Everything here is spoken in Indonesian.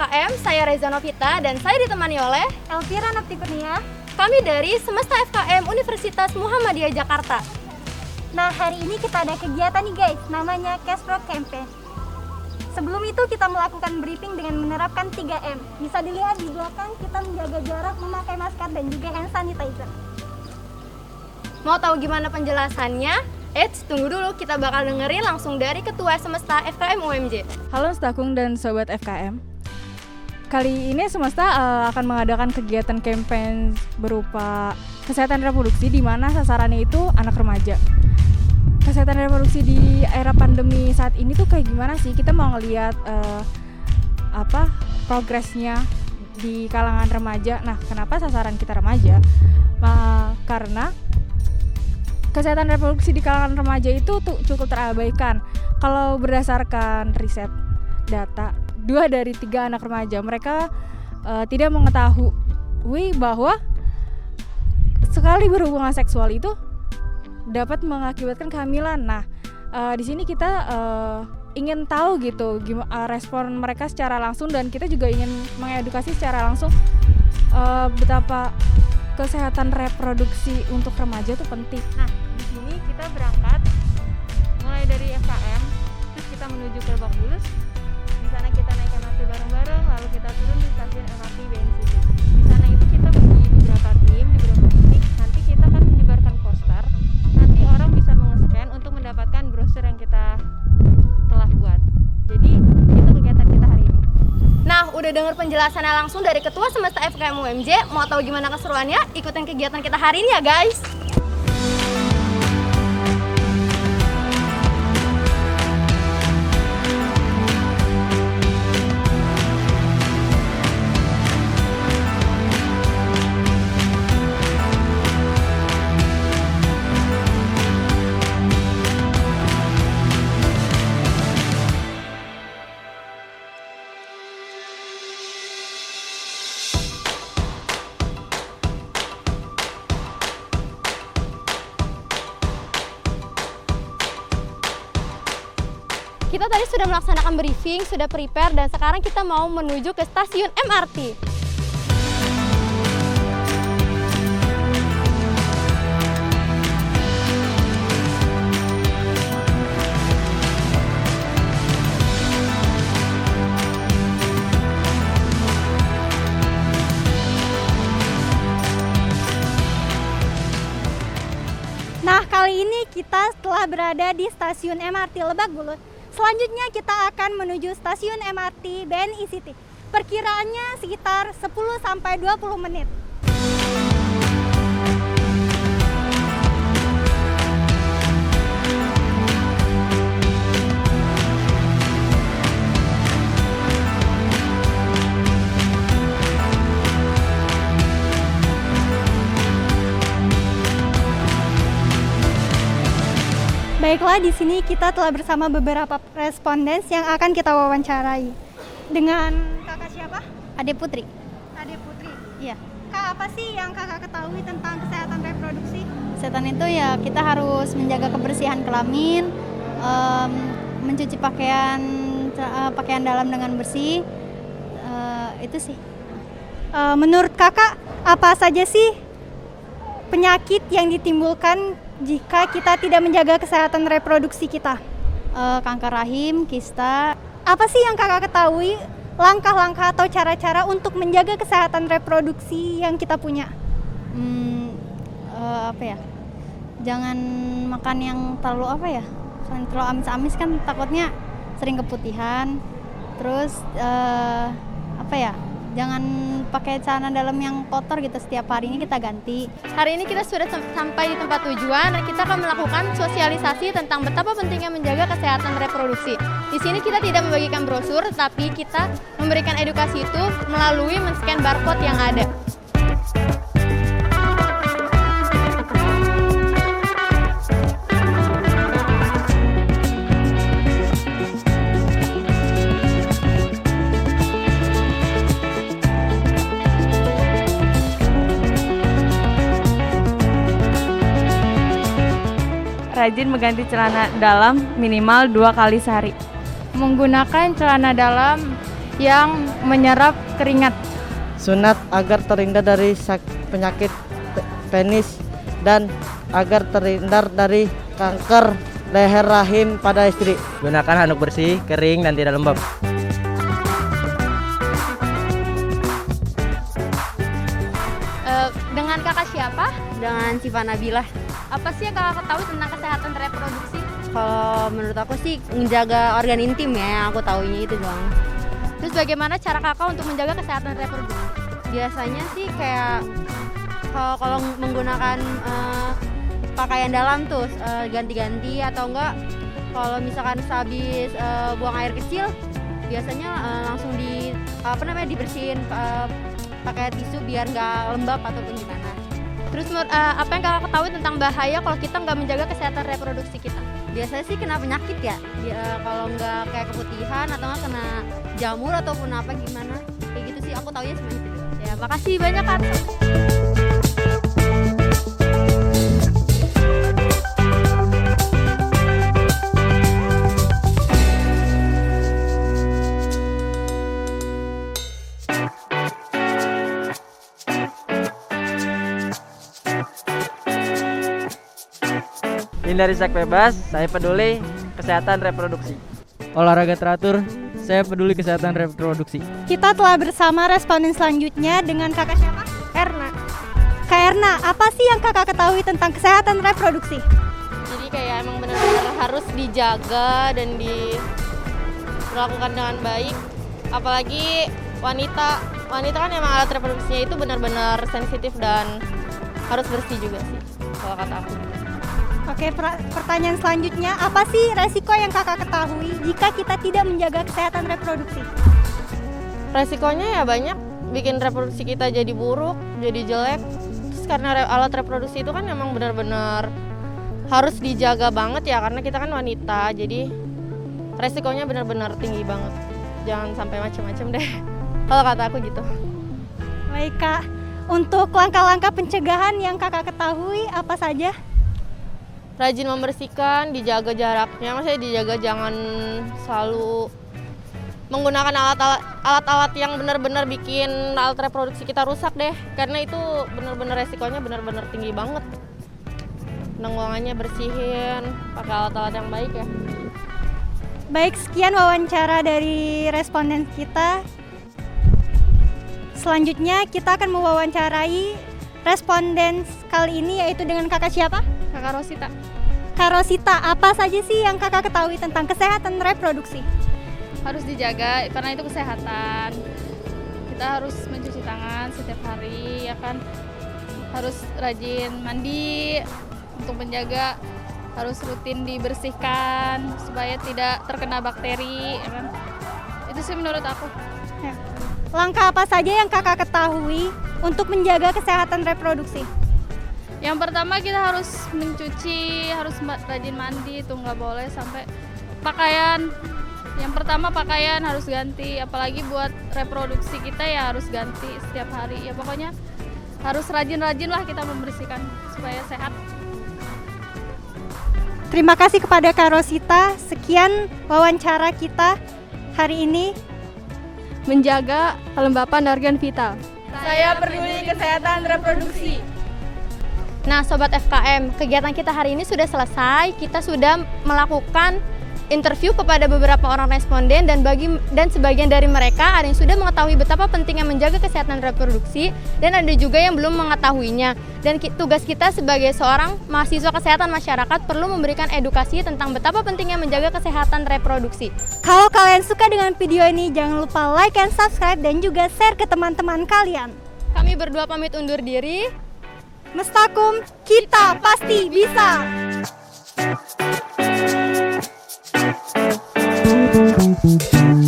FKM, saya Reza Novita dan saya ditemani oleh Elvira Noptikurnia. Kami dari Semesta FKM Universitas Muhammadiyah Jakarta. Nah, hari ini kita ada kegiatan nih guys, namanya Cashflow Campaign. Sebelum itu kita melakukan briefing dengan menerapkan 3M. Bisa dilihat di belakang kita menjaga jarak, memakai masker dan juga hand sanitizer. Mau tahu gimana penjelasannya? Eits, tunggu dulu, kita bakal dengerin langsung dari Ketua Semesta FKM UMJ. Halo Stakung dan Sobat FKM. Kali ini Semesta akan mengadakan kegiatan campaign berupa kesehatan reproduksi di mana sasarannya itu anak remaja. Kesehatan reproduksi di era pandemi saat ini tuh kayak gimana sih? Kita mau ngelihat progresnya di kalangan remaja. Nah, kenapa sasaran kita remaja? Karena kesehatan reproduksi di kalangan remaja itu tuh cukup terabaikan. Kalau berdasarkan riset data, 2 dari 3 anak remaja mereka tidak mengetahui bahwa sekali berhubungan seksual itu dapat mengakibatkan kehamilan. Nah, di sini kita ingin tahu gitu gimana respon mereka secara langsung, dan kita juga ingin mengedukasi secara langsung betapa kesehatan reproduksi untuk remaja itu penting. Nah, di sini kita berangkat mulai dari FKM, terus kita menuju ke Lebak Bulus. Di sana kita naik MRT bareng-bareng, lalu kita turun di stasiun MRT BNCT. Di sana itu kita bagi beberapa tim, di beberapa titik. Nanti kita akan menyebarkan poster. Nanti orang bisa meng-scan untuk mendapatkan brosur yang kita telah buat. Jadi itu kegiatan kita hari ini. Nah, udah denger penjelasannya langsung dari Ketua Semesta FKM UMJ. Mau tahu gimana keseruannya? Ikutin kegiatan kita hari ini ya guys. Kita tadi sudah melaksanakan briefing, sudah prepare, dan sekarang kita mau menuju ke stasiun MRT. Nah, kali ini kita telah berada di stasiun MRT Lebak Bulus. Selanjutnya kita akan menuju stasiun MRT BNI City. Perkiraannya sekitar 10-20 menit. Baiklah, di sini kita telah bersama beberapa respondens yang akan kita wawancarai. Dengan kakak siapa? Ade Putri. Ade Putri. Iya. Kak, apa sih yang kakak ketahui tentang kesehatan reproduksi? Kesehatan itu ya kita harus menjaga kebersihan kelamin, mencuci pakaian dalam dengan bersih. Itu sih. Menurut kakak, apa saja sih penyakit yang ditimbulkan jika kita tidak menjaga kesehatan reproduksi kita? Kanker rahim, kista. Apa sih yang kakak ketahui langkah-langkah atau cara-cara untuk menjaga kesehatan reproduksi yang kita punya? Jangan makan yang terlalu terlalu amis-amis, kan takutnya sering keputihan. Terus jangan pakai celana dalam yang kotor gitu, setiap harinya kita ganti. Hari ini kita sudah sampai di tempat tujuan dan kita akan melakukan sosialisasi tentang betapa pentingnya menjaga kesehatan reproduksi. Di sini kita tidak membagikan brosur, tetapi kita memberikan edukasi itu melalui men-scan barcode yang ada. Rajin mengganti celana dalam minimal 2 kali sehari. Menggunakan celana dalam yang menyerap keringat. Sunat agar terhindar dari penyakit penis dan agar terhindar dari kanker leher rahim pada istri. Gunakan handuk bersih, kering, dan tidak lembab. Dengan kakak siapa? Dengan Siva Nabilah. Apa sih yang kakak ketahui tentang kesehatan reproduksi? Kalau menurut aku sih menjaga organ intim ya, yang aku taunya itu doang. Terus bagaimana cara kakak untuk menjaga kesehatan reproduksi? Biasanya sih kayak kalau menggunakan pakaian dalam tuh ganti-ganti, atau enggak kalau misalkan sehabis buang air kecil biasanya langsung dibersihin pakai tisu biar nggak lembab ataupun gimana. Terus apa yang kakak ketahui tentang bahaya kalau kita nggak menjaga kesehatan reproduksi kita? Biasanya sih kena penyakit ya, kalau nggak kayak keputihan atau nggak kena jamur ataupun apa gimana, kayak gitu sih aku taunya cuma itu. Ya, makasih banyak Kak. Hindari seks bebas, saya peduli kesehatan reproduksi. Olahraga teratur, saya peduli kesehatan reproduksi. Kita telah bersama responden selanjutnya dengan kakak siapa? Erna. Kak Erna, apa sih yang kakak ketahui tentang kesehatan reproduksi? Jadi kayak emang benar-benar harus dijaga dan dilakukan dengan baik. Apalagi wanita kan emang alat reproduksinya itu benar-benar sensitif dan harus bersih juga sih kalau kata aku. Oke, pertanyaan selanjutnya, apa sih resiko yang kakak ketahui jika kita tidak menjaga kesehatan reproduksi? Resikonya ya banyak, bikin reproduksi kita jadi buruk, jadi jelek. Terus karena alat reproduksi itu kan emang benar-benar harus dijaga banget ya, karena kita kan wanita, jadi resikonya benar-benar tinggi banget. Jangan sampai macam-macam deh, kalau kata aku gitu. Baik Kak, untuk langkah-langkah pencegahan yang kakak ketahui apa saja? Rajin membersihkan, dijaga jaraknya, maksudnya dijaga jangan selalu menggunakan alat-alat yang benar-benar bikin alat reproduksi kita rusak deh, karena itu benar-benar resikonya benar-benar tinggi banget. Penanggulangannya bersihin, pakai alat-alat yang baik ya. Baik, sekian wawancara dari responden kita. Selanjutnya kita akan mewawancarai responden kali ini, yaitu dengan kakak siapa? Kakak Rosita. Kak Rosita, apa saja sih yang kakak ketahui tentang kesehatan reproduksi? Harus dijaga karena itu kesehatan. Kita harus mencuci tangan setiap hari, ya kan. Harus rajin mandi untuk menjaga, harus rutin dibersihkan supaya tidak terkena bakteri, ya kan. Itu sih menurut aku. Ya. Langkah apa saja yang kakak ketahui untuk menjaga kesehatan reproduksi? Yang pertama kita harus mencuci, harus rajin mandi, itu nggak boleh sampai pakaian. Yang pertama pakaian harus ganti, apalagi buat reproduksi kita ya harus ganti setiap hari. Ya pokoknya harus rajin-rajin lah kita membersihkan supaya sehat. Terima kasih kepada Kak Rosita. Sekian wawancara kita hari ini. Menjaga kelembapan organ vital. Saya peduli kesehatan reproduksi. Nah, Sobat FKM, kegiatan kita hari ini sudah selesai. Kita sudah melakukan interview kepada beberapa orang responden dan sebagian dari mereka ada yang sudah mengetahui betapa pentingnya menjaga kesehatan reproduksi dan ada juga yang belum mengetahuinya. Dan tugas kita sebagai seorang mahasiswa kesehatan masyarakat perlu memberikan edukasi tentang betapa pentingnya menjaga kesehatan reproduksi. Kalau kalian suka dengan video ini, jangan lupa like and subscribe dan juga share ke teman-teman kalian. Kami berdua pamit undur diri. Mestakum, kita pasti bisa! Thank you.